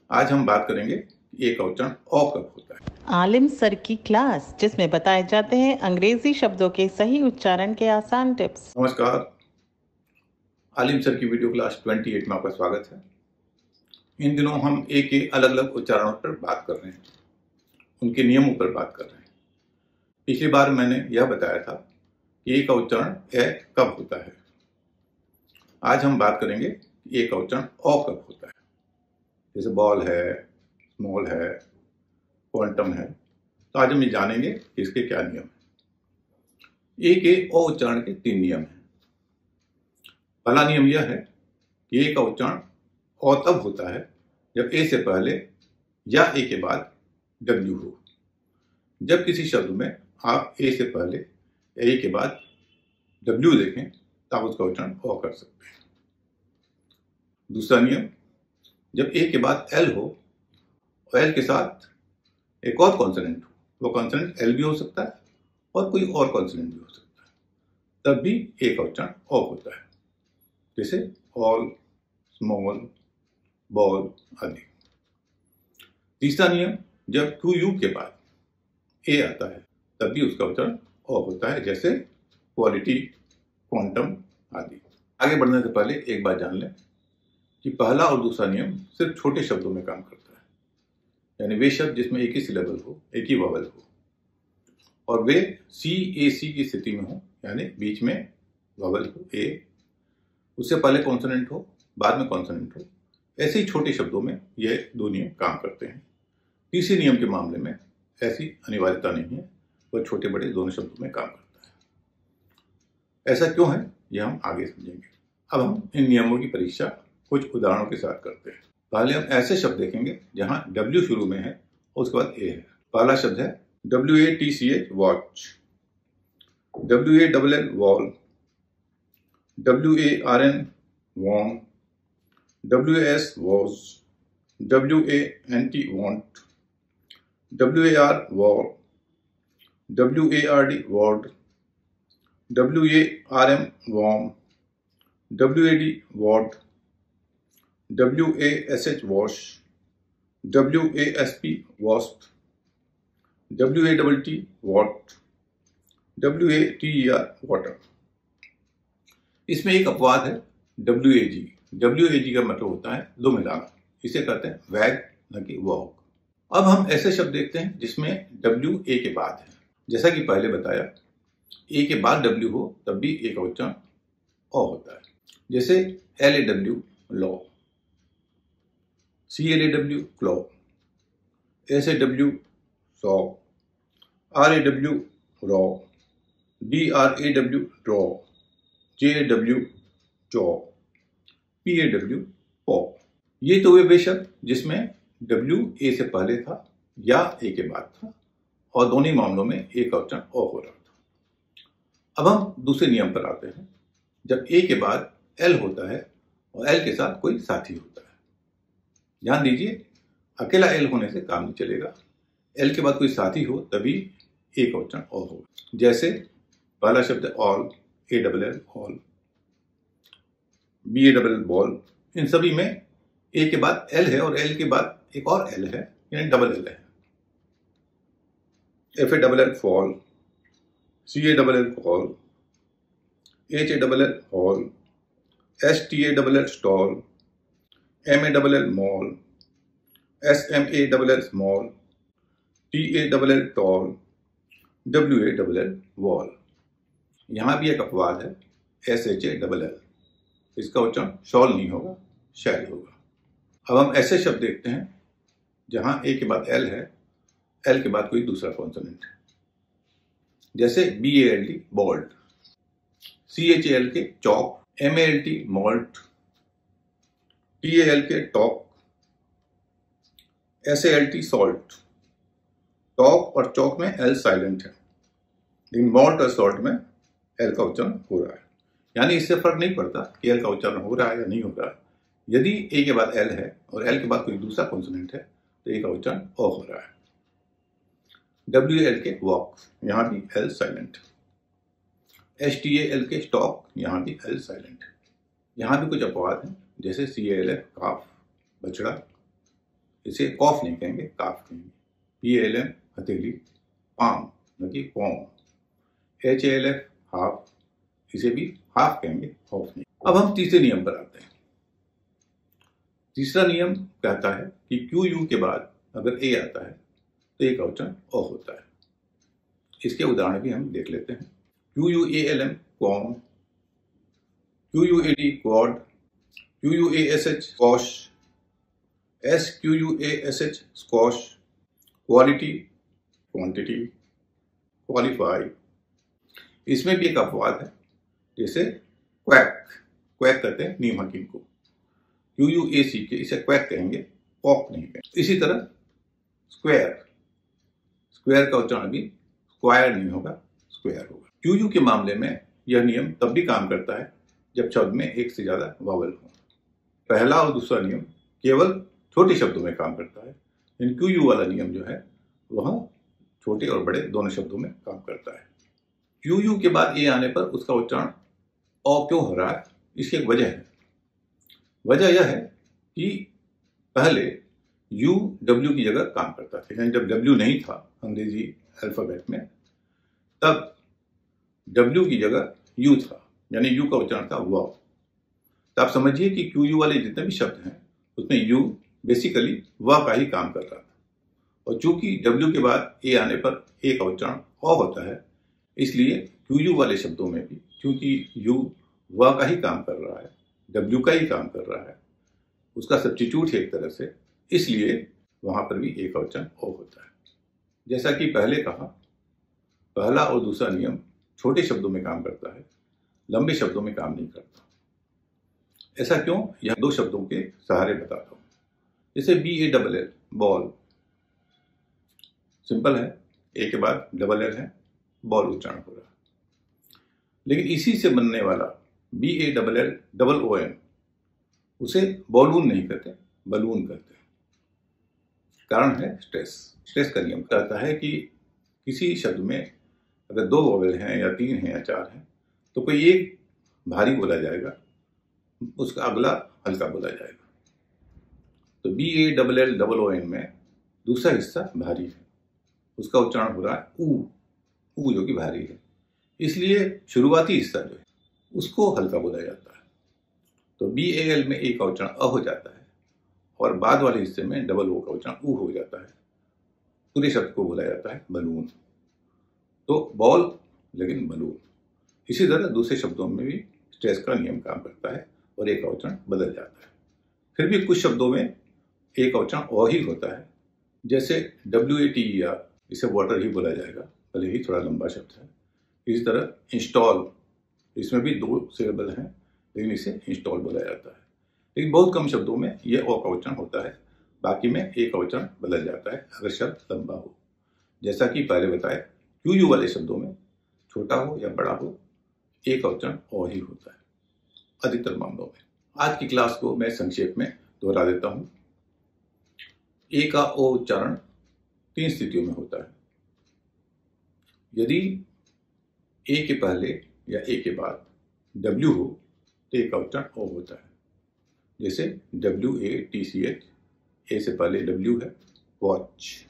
आज हम बात करेंगे कि एक अवचरण अ कब होता है। आलिम सर की क्लास जिसमें बताए जाते हैं अंग्रेजी शब्दों के सही उच्चारण के आसान टिप्स। नमस्कार, आलिम सर की वीडियो क्लास 28 में आपका स्वागत है। इन दिनों हम ए के अलग अलग उच्चारणों पर बात कर रहे हैं, उनके नियमों पर बात कर रहे हैं। पिछली बार मैंने यह बताया था कि एक अवचरण ए कब होता है। आज हम बात करेंगे कि एक अवचरण अ कब होता है। जैसे बॉल है, स्मॉल है, क्वांटम है। तो आज हम ये जानेंगे कि इसके क्या नियम हैं। ए के अ उच्चारण के 3 नियम हैं। पहला नियम यह है कि एक अवचरण अ तब होता है जब ए से पहले या ए के बाद डब्ल्यू हो। जब किसी शब्द में आप ए से पहले या ए के बाद डब्ल्यू देखें तो आप उसका उच्चारण अ कर सकते हैं। दूसरा नियम, जब ए के बाद एल हो और एल के साथ एक और कॉन्सोनेंट हो, वो कॉन्सोनेंट एल भी हो सकता है और कोई और कॉन्सोनेंट भी हो सकता है, तब भी एक अवचरण अ होता है। जैसे ऑल, स्मॉल, बॉल आदि। तीसरा नियम, जब टू यू के बाद ए आता है तब भी उसका उच्चारण अ होता है, जैसे क्वालिटी, क्वांटम आदि। आगे बढ़ने से पहले एक बात जान लें कि पहला और दूसरा नियम सिर्फ छोटे शब्दों में काम करता है, यानी वे शब्द जिसमें एक ही सिलेबल हो, एक ही वॉवल हो और वे CAC की स्थिति में हो, यानी बीच में वॉवल हो ए, उससे पहले कॉन्सोनेंट हो, बाद में कॉन्सोनेंट हो। ऐसे ही छोटे शब्दों में ये दो नियम काम करते हैं। तीसरे नियम के मामले में ऐसी अनिवार्यता नहीं है, वह छोटे बड़े दोनों शब्दों में काम करता है। ऐसा क्यों है यह हम आगे समझेंगे। अब हम इन नियमों की परीक्षा कुछ उदाहरणों के साथ करते हैं। पहले हम ऐसे शब्द देखेंगे जहां W शुरू में है और उसके बाद A है। पहला शब्द है WATCH watch, WALL wall, WARN von, WAS was, WANT want, WAR war, WARD ward, WARM warm, WAD ward, WASH wash, WASP wasp, WATT what, WATER water। इसमें एक अपवाद है WAG। WAG का मतलब होता है दो मिलाना, इसे कहते हैं वैग, न कि वॉक। अब हम ऐसे शब्द देखते हैं जिसमें W A के बाद है। जैसा कि पहले बताया, A के बाद W हो तब भी एक अवचरण अ होता है। जैसे LAW law, CLAW claw, SAW saw, RAW raw, DRAW draw, JAW jaw, PAW paw. ये तो वे शब्द जिसमें W A से पहले था या A के बाद था और दोनों ही मामलों में एक अवचरण अ हो रहा था। अब हम दूसरे नियम पर आते हैं। जब A के बाद L होता है और L के साथ कोई साथी होता है। ध्यान दीजिए, अकेला L होने से काम नहीं चलेगा। L के बाद कोई साथी हो तभी एक अवचरण अ होगा। जैसे पहला शब्द all, ALL all, BALL ball. इन सभी में A के बाद L है और L के बाद एक और L है, यानी डबल L है। FALL fall, CALL call, HALL hall, STALL stall, MALL mall, SMALL small, TALL tall, WALL wall. यहां भी एक अपवाद है SHALL, इसका उच्चारण शॉल नहीं होगा, शैल होगा। अब हम ऐसे शब्द देखते हैं जहां A के बाद L है, L के बाद कोई दूसरा कॉन्सोनेंट है। जैसे BALD bald, CHALK chalk, MALT malt, TALK talk, SALT सॉल्ट। टॉक और चॉक में L साइलेंट है, लेकिन मॉल्ट और सॉल्ट में L का उच्चारण हो रहा है। यानी इससे फर्क नहीं पड़ता कि L का उच्चारण हो रहा है या नहीं हो रहा है। यदि A के बाद L है और L के बाद कोई दूसरा कॉन्सोनेंट है तो A का उच्चारण अ हो रहा है। WALK वॉक, यहां भी L साइलेंट। STALK स्टॉक, यहां भी L साइलेंट है। यहां भी कुछ अपवाद हैं, जैसे CALF काफ, बछड़ा, इसे कॉफ नहीं कहेंगे, काफ कहेंगे। PALM हथेली, पाम न कि पॉम। HALF हाफ, इसे भी हाफ कहेंगे, हॉफ नहीं। अब हम तीसरे नियम पर आते हैं। तीसरा नियम कहता है कि QU के बाद अगर A आता है तो एक क्वेश्चन O होता है। इसके उदाहरण भी हम देख लेते हैं। QUALM com, QUAD quad, QUASH squash, SQUASH squash, quality quantity, qualify. इसमें भी एक अपवाद है, जैसे क्वैक, क्वैक कहते हैं नीम हकीम को। QUAC के इसे क्वैक कहेंगे, कॉक नहीं कहेंगे। इसी तरह स्क्वायर, स्क्वायर का उच्चारण भी स्क्वायर नहीं होगा, स्क्वायर होगा। QU के मामले में यह नियम तब भी काम करता है जब शब्द में एक से ज्यादा वावल हो। पहला और दूसरा नियम केवल छोटे शब्दों में काम करता है, लेकिन QU वाला नियम जो है वह छोटे और बड़े दोनों शब्दों में काम करता है। QU के बाद A आने पर उसका उच्चारण ओ क्यों हो रहा है, इसकी एक वजह है। वजह यह है कि पहले U W की जगह काम करता था, यानी जब W नहीं था अंग्रेजी अल्फाबेट में, तब W की जगह U था, यानी U का उच्चारण था वाव। तो आप समझिए कि QU वाले जितने भी शब्द हैं उसमें U बेसिकली वाव का ही काम कर रहा था। और चूंकि W के बाद A आने पर A का उच्चारण ओ होता है, इसलिए QU वाले शब्दों में भी क्योंकि U वाव का ही काम कर रहा है, W का ही काम कर रहा है, उसका सब्स्टिट्यूट है एक तरह से, इसलिए वहां पर भी A का उच्चारण ओ होता है। जैसा कि पहले कहा, पहला और दूसरा नियम छोटे शब्दों में काम करता है, लंबे शब्दों में काम नहीं करता। ऐसा क्यों, यह दो शब्दों के सहारे बताता हूं। जैसे BALL बॉल, सिंपल है, ए के बाद डबल एल है, बॉल उच्चारण हो रहा है। लेकिन इसी से बनने वाला BALL उसे बॉलून नहीं कहते, बलून कहते हैं। कारण है स्ट्रेस। स्ट्रेस का नियम कहता है कि किसी शब्द में अगर दो वोवेल हैं या तीन हैं या चार हैं तो कोई एक भारी बोला जाएगा, उसका अगला हल्का बोला जाएगा। तो BALL में दूसरा हिस्सा भारी है, उसका उच्चारण हो रहा है ऊ जो कि भारी है, इसलिए शुरुआती हिस्सा जो है उसको हल्का बोला जाता है। तो BAL में ए का उच्चारण अ हो जाता है और बाद वाले हिस्से में डबल ओ का उच्चारण ऊ हो जाता है। पूरे शब्द को बोला जाता है बलून। तो बॉल लेकिन बलून। इसी तरह दूसरे शब्दों में भी स्ट्रेस का नियम काम करता है और ए का उच्चारण बदल जाता है। फिर भी कुछ शब्दों में ए का उच्चारण ओ ही होता है, जैसे WATER, इसे वाटर ही बोला जाएगा, भले ही थोड़ा लंबा शब्द है। इसी तरह इंस्टॉल, इसमें भी दो सिलेबल हैं लेकिन इसे इंस्टॉल बोला जाता है। लेकिन बहुत कम शब्दों में यह ओ का उच्चारण होता है, बाकी में ए का उच्चारण बदल जाता है अगर शब्द लंबा हो। जैसा कि पहले बताया, QU वाले शब्दों में छोटा हो या बड़ा हो, ए का उच्चारण ओ ही होता है अधिकतर मामलों में। आज की क्लास को मैं संक्षेप में दोहरा देता हूं। ए का ओ उच्चारण तीन स्थितियों में होता है। यदि ए के पहले या ए के बाद W हो तो ए का उच्चारण ओ होता है। जैसे WATCH, ए से पहले W है, watch.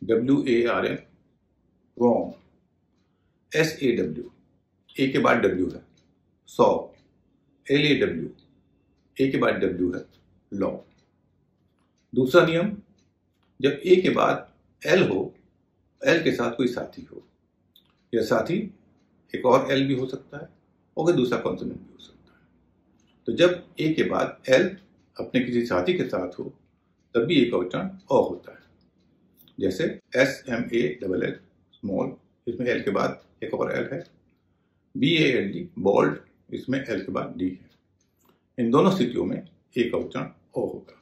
WARM warm. SAW, A के बाद W है, सॉ। LAW, ए के बाद W है, लॉ। दूसरा नियम, जब ए के बाद L हो, L के साथ कोई साथी हो, यह साथी एक और L भी हो सकता है और कोई दूसरा कॉन्सोनेंट भी हो सकता है। तो जब ए के बाद L अपने किसी साथी के साथ हो तब भी ए का उच्चारण ओ होता है। जैसे SMALL स्मॉल, इसमें L के बाद एक और L है। BALD बॉल्ड, इसमें L के बाद D है। इन दोनों स्थितियों में ए का उच्चारण ओ होगा।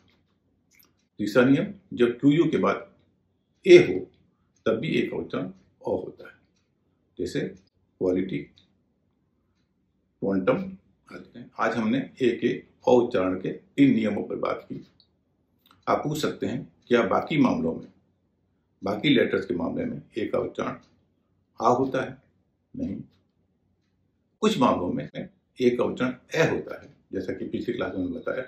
तीसरा नियम, जब QU के बाद ए हो तब भी ए का उच्चारण ओ होता है। जैसे क्वालिटी, क्वांटम आदि हैं। आज हमने ए के ओ उच्चारण के 3 नियमों पर बात की। आप पूछ सकते हैं क्या बाकी मामलों में, बाकी लेटर्स के मामले में ए का उच्चारण आ होता है? नहीं। कुछ मामलों में ए का उच्चारण ए होता है, जैसा कि पिछली क्लास में बताया,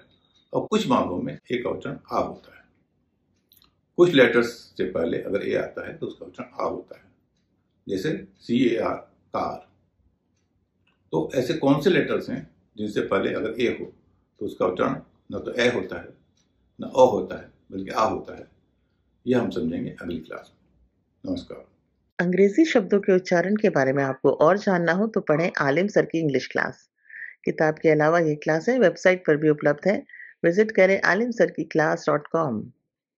और कुछ मामलों में ए का उच्चारण आ होता है। कुछ लेटर्स से पहले अगर ए आता है तो उसका उच्चारण आ होता है, जैसे CAR, कार। तो ऐसे कौन से लेटर्स हैं जिनसे पहले अगर ए हो तो उसका उच्चारण न तो ए होता है न अ होता है बल्कि आ होता है? यह हम समझेंगे अगली क्लास में। नमस्कार। अंग्रेजी शब्दों के उच्चारण के बारे में आपको और जानना हो तो पढ़ें आलिम सर की इंग्लिश क्लास। किताब के अलावा ये क्लासें वेबसाइट पर भी उपलब्ध है। विजिट करें alimsarkiclass.com।